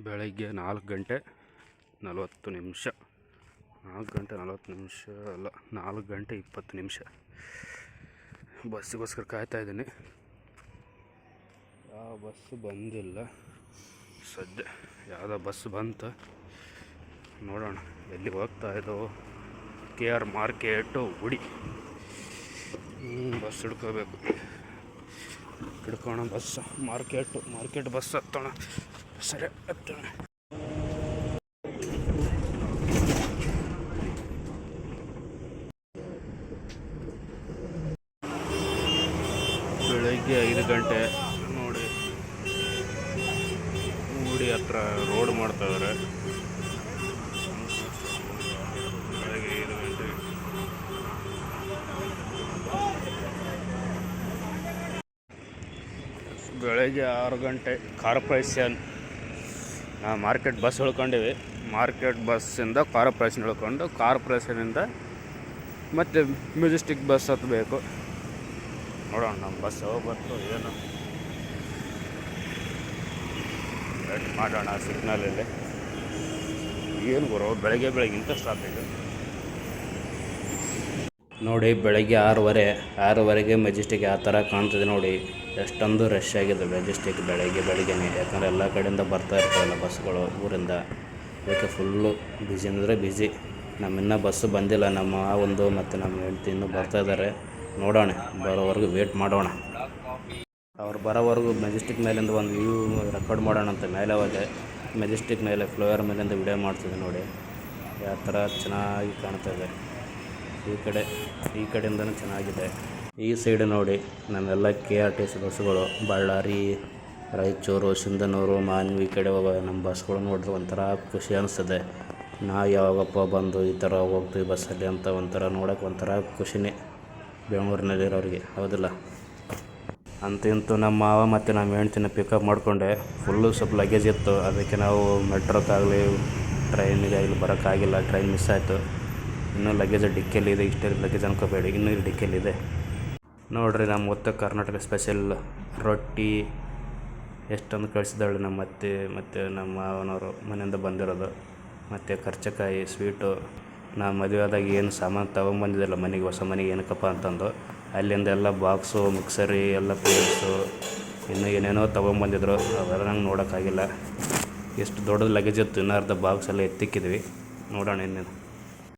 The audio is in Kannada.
ಬೆಳಗ್ಗೆ 4 ಗಂಟೆ 40 ನಿಮಿಷ 4 ಗಂಟೆ 40 ನಿಮಿಷ ಅಲ್ಲ 4 ಗಂಟೆ 20 ನಿಮಿಷ ಬಸ್ಸಿಗೋಸ್ಕರ ಕಾಯ್ತಾ ಇದ್ದೀನಿ. ಯಾವ ಬಸ್ಸು ಬಂದಿಲ್ಲ ಸದ್ಯ. ಯಾವುದೋ ಬಸ್ ಬಂತು, ನೋಡೋಣ ಎಲ್ಲಿ ಹೋಗ್ತಾ ಇದ್ದಾವೆ. KR ಮಾರ್ಕೆಟು ಉಡಿ ಬಸ್ ಹಿಡ್ಕೋಬೇಕು. ಹಿಡ್ಕೋಣ ಬಸ್. ಮಾರ್ಕೆಟ್ ಬಸ್ ಹತ್ತೋಣ. ಸರಿ ಹತ್ತೋಣ. ಬೆಳಗ್ಗೆ 5 ಗಂಟೆ ನೋಡಿ, ಉಡಿ ಹತ್ರ ರೋಡ್ ಮಾಡ್ತಾಯಿದ್ದಾರೆ. ಬೆಳಗ್ಗೆ 5 ಗಂಟೆ. ಬೆಳಗ್ಗೆ 6 ಗಂಟೆ ಕಾರ್ಪೊರೇಷನ್. ನಾವು ಮಾರ್ಕೆಟ್ ಬಸ್ ಉಳ್ಕೊಂಡಿವಿ. ಮಾರ್ಕೆಟ್ ಬಸ್ಸಿಂದ ಕಾರ್ಪೊರೇಷನ್ ಉಳ್ಕೊಂಡು, ಕಾರ್ಪೊರೇಷನಿಂದ ಮತ್ತು ಮೆಜೆಸ್ಟಿಕ್ ಬಸ್ ಹತ್ತಬೇಕು. ನೋಡೋಣ ನಮ್ಮ ಬಸ್ ಹೋಗ್ಬರ್ತು ಏನು ವೇಟ್ ಮಾಡೋಣ ಸಿಗ್ನಲಲ್ಲಿ. ಏನು ಬರೋ ಬೆಳಗ್ಗೆ ಇಂಥ ಟ್ರಾಫಿಕ್ ನೋಡಿ. ಬೆಳಗ್ಗೆ 6:30ಗೆ ಮೆಜೆಸ್ಟಿಕ್ ಯಾವ ಥರ ಕಾಣ್ತದೆ ನೋಡಿ. ಎಷ್ಟೊಂದು ರಶ್ ಆಗಿದೆ ಮೆಜೆಸ್ಟಿಕ್ ಬೆಳಗ್ಗೆನೇ. ಯಾಕಂದರೆ ಎಲ್ಲ ಕಡೆಯಿಂದ ಬರ್ತಾ ಇರ್ತಾವಲ್ಲ ಬಸ್ಗಳು ಊರಿಂದ. ಅದಕ್ಕೆ ಫುಲ್ಲು ಬ್ಯುಸಿ ಅಂದರೆ ಬ್ಯುಸಿ. ಇನ್ನೂ ಬಸ್ಸು ಬಂದಿಲ್ಲ. ನಮ್ಮ ಒಂದು ಮತ್ತು ನಮ್ಮ ಹೆಂಡ್ತಿ ಇನ್ನೂ ಬರ್ತಾ ಇದ್ದಾರೆ. ನೋಡೋಣ, ಬರೋವರೆಗೂ ವೇಟ್ ಮಾಡೋಣ. ಅವ್ರು ಬರೋವರೆಗೂ ಮೆಜೆಸ್ಟಿಕ್ ಮೇಲಿಂದ ಒಂದು ವ್ಯೂ ರೆಕಾರ್ಡ್ ಮಾಡೋಣ ಅಂತ ಮೇಲೆ ಹೋದೆ. ಮೆಜೆಸ್ಟಿಕ್ ಮೇಲೆ ಫ್ಲೋಯರ್ ಮೇಲಿಂದ ವಿಡಿಯೋ ಮಾಡ್ತಿದ್ದೆ ನೋಡಿ. ಯಾವ ಥರ ಚೆನ್ನಾಗಿ ಕಾಣ್ತಾಯಿದೆ. ಈ ಕಡೆಯಿಂದನೂ ಚೆನ್ನಾಗಿದೆ. ಈ ಸೈಡ್ ನೋಡಿ ನಮ್ಮೆಲ್ಲ KRTC ಬಸ್ಸುಗಳು. ಬಳ್ಳಾರಿ, ರಾಯಚೂರು, ಸಿಂಧನೂರು, ಮಾನ್ವಿ ಈ ಕಡೆ ಹೋಗೋ ನಮ್ಮ ಬಸ್ಗಳು ನೋಡಿದ್ರೆ ಒಂಥರ ಖುಷಿ ಅನಿಸ್ತದೆ. ನಾವು ಯಾವಾಗಪ್ಪ ಬಂದು ಈ ಥರ ಹೋಗ್ತೀವಿ ಬಸ್ಸಲ್ಲಿ ಅಂತ ಒಂಥರ ನೋಡೋಕೆ ಒಂಥರ ಖುಷಿನೇ ಬೆಂಗಳೂರಿನಲ್ಲಿರೋರಿಗೆ, ಹೌದಿಲ್ಲ? ಅಂತೂ ನಮ್ಮ ಮಾವ ಮತ್ತು ನಮ್ಮ ಹೆಂಡ್ತಿನ ಪಿಕಪ್ ಮಾಡಿಕೊಂಡೆ. ಫುಲ್ಲು ಸ್ವಲ್ಪ ಲಗೇಜ್ ಇತ್ತು. ಅದಕ್ಕೆ ನಾವು ಮೆಟ್ರೋಕ್ಕಾಗಲಿ ಟ್ರೈನಿಗೆ ಇಲ್ಲಿ ಬರೋಕ್ಕಾಗಿಲ್ಲ. ಟ್ರೈನ್ ಮಿಸ್ ಆಯಿತು. ಇನ್ನೂ ಲಗೇಜ್ ಡಿಕ್ಕಿಯಲ್ಲಿದೆ. ಇಷ್ಟೇ ಲಗೇಜ್ ಅನ್ಕೋಬೇಡಿ, ಇನ್ನೂ ಡಿಕ್ಕಿಯಲ್ಲಿದೆ. ನೋಡಿರಿ, ನಮ್ಮ ಉತ್ತರ ಕರ್ನಾಟಕ ಸ್ಪೆಷಲ್ ರೊಟ್ಟಿ ಎಷ್ಟೊಂದು ಕಳಿಸಿದ್ದಾಳೆ ನಮ್ಮ ಅತ್ತೆ ಮತ್ತು ನಮ್ಮ ಮಾವನವರು ಮನೆಯಿಂದ ಬಂದಿರೋದು. ಮತ್ತು ಕರ್ಚಕಾಯಿ ಸ್ವೀಟು. ನಾ ಮದುವೆ ಆದಾಗ ಏನು ಸಾಮಾನು ತೊಗೊಂಬಂದಿದ್ದಿಲ್ಲ ಮನೆಗೆ, ಹೊಸ ಮನೆಗೆ ಏನಕ್ಕಪ್ಪ ಅಂತಂದು. ಅಲ್ಲಿಂದ ಎಲ್ಲ ಬಾಕ್ಸು, ಮಿಕ್ಸರಿ, ಎಲ್ಲ ಪ್ಲೇಟ್ಸು, ಇನ್ನೂ ಏನೇನೋ ತೊಗೊಂಬಂದಿದ್ರು. ಅವೆಲ್ಲ ನಂಗೆ ನೋಡೋಕ್ಕಾಗಿಲ್ಲ. ಎಷ್ಟು ದೊಡ್ಡದು ಲಗೇಜ್ ಇತ್ತು. ಇನ್ನೂ ಅರ್ಧ ಬಾಕ್ಸ್ ಎಲ್ಲ ಎತ್ತಿಕ್ಕಿದ್ವಿ. ನೋಡೋಣ ಇನ್ನೇನು.